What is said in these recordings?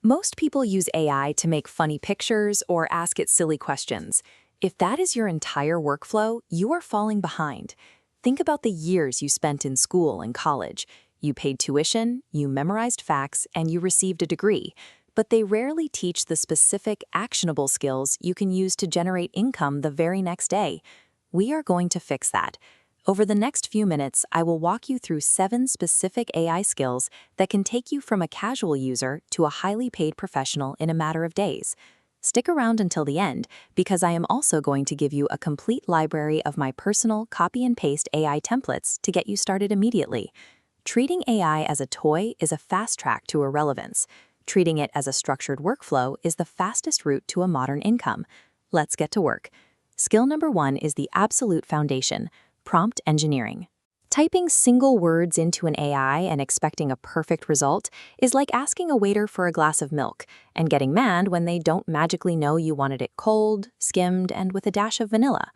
Most people use AI to make funny pictures or ask it silly questions. If that is your entire workflow, you are falling behind. Think about the years you spent in school and college. You paid tuition, you memorized facts, and you received a degree. But they rarely teach the specific, actionable skills you can use to generate income the very next day. We are going to fix that. Over the next few minutes, I will walk you through 7 specific AI skills that can take you from a casual user to a highly paid professional in a matter of days. Stick around until the end, because I am also going to give you a complete library of my personal copy and paste AI templates to get you started immediately. Treating AI as a toy is a fast track to irrelevance. Treating it as a structured workflow is the fastest route to a modern income. Let's get to work. Skill number 1 is the absolute foundation: prompt engineering. Typing single words into an AI and expecting a perfect result is like asking a waiter for a glass of milk and getting mad when they don't magically know you wanted it cold, skimmed, and with a dash of vanilla.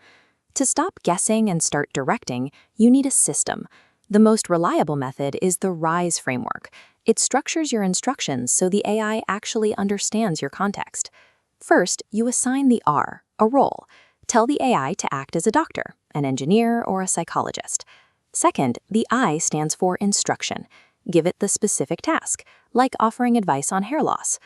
To stop guessing and start directing, you need a system. The most reliable method is the RISE framework. It structures your instructions so the AI actually understands your context. First, you assign the R, a role. Tell the AI to act as a doctor, an engineer, or a psychologist. Second, the I stands for instruction. Give it the specific task, like offering advice on hair loss.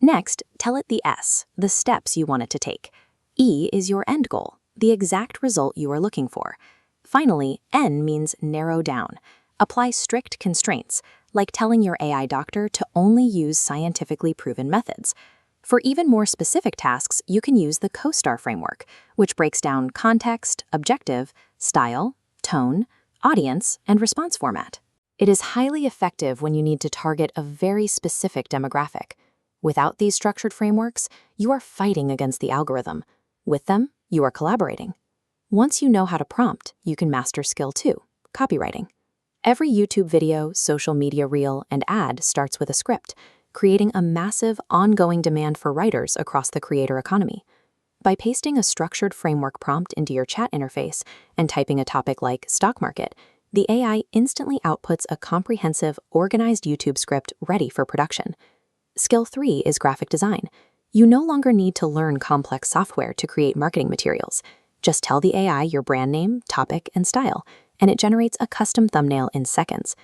Next, tell it the S, the steps you want it to take. E is your end goal, the exact result you are looking for. Finally, N means narrow down. Apply strict constraints, like telling your AI doctor to only use scientifically proven methods. For even more specific tasks, you can use the CoStar framework, which breaks down context, objective, style, tone, audience, and response format. It is highly effective when you need to target a very specific demographic. Without these structured frameworks, you are fighting against the algorithm. With them, you are collaborating. Once you know how to prompt, you can master skill 2, copywriting. Every YouTube video, social media reel, and ad starts with a script, creating a massive, ongoing demand for writers across the creator economy. By pasting a structured framework prompt into your chat interface and typing a topic like stock market, the AI instantly outputs a comprehensive, organized YouTube script ready for production. Skill 3 is graphic design. You no longer need to learn complex software to create marketing materials. Just tell the AI your brand name, topic, and style, and it generates a custom thumbnail in seconds.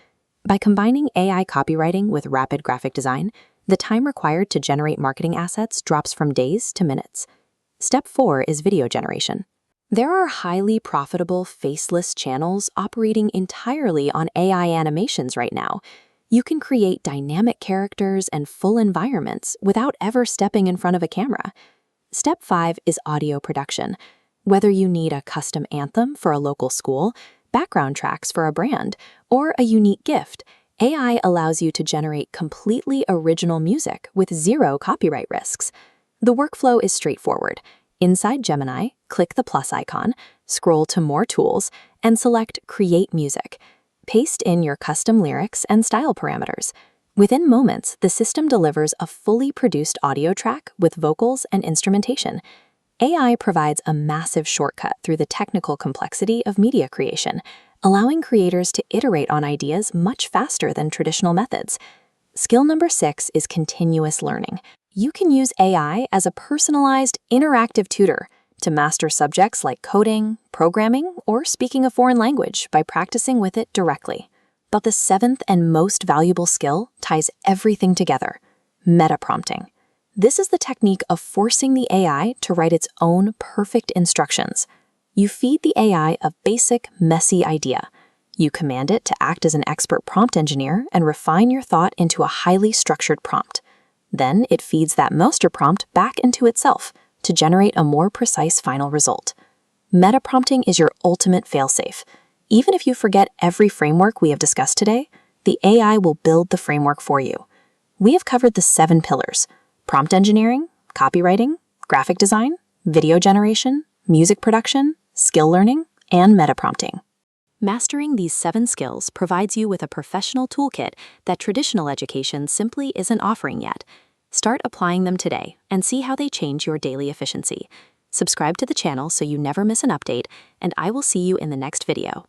By combining AI copywriting with rapid graphic design, the time required to generate marketing assets drops from days to minutes. Step 4 is video generation. There are highly profitable faceless channels operating entirely on AI animations right now. You can create dynamic characters and full environments without ever stepping in front of a camera. Step 5 is audio production. Whether you need a custom anthem for a local school, background tracks for a brand, or a unique gift, AI allows you to generate completely original music with zero copyright risks. The workflow is straightforward. Inside Gemini, click the plus icon, scroll to More Tools, and select Create Music. Paste in your custom lyrics and style parameters. Within moments, the system delivers a fully produced audio track with vocals and instrumentation. AI provides a massive shortcut through the technical complexity of media creation, allowing creators to iterate on ideas much faster than traditional methods. Skill number 6 is continuous learning. You can use AI as a personalized, interactive tutor to master subjects like coding, programming, or speaking a foreign language by practicing with it directly. But the 7th and most valuable skill ties everything together: meta-prompting. This is the technique of forcing the AI to write its own perfect instructions. You feed the AI a basic, messy idea. You command it to act as an expert prompt engineer and refine your thought into a highly structured prompt. Then it feeds that master prompt back into itself to generate a more precise final result. Meta-prompting is your ultimate failsafe. Even if you forget every framework we have discussed today, the AI will build the framework for you. We have covered the 7 pillars: prompt engineering, copywriting, graphic design, video generation, music production, skill learning, and meta-prompting. Mastering these 7 skills provides you with a professional toolkit that traditional education simply isn't offering yet. Start applying them today and see how they change your daily efficiency. Subscribe to the channel so you never miss an update, and I will see you in the next video.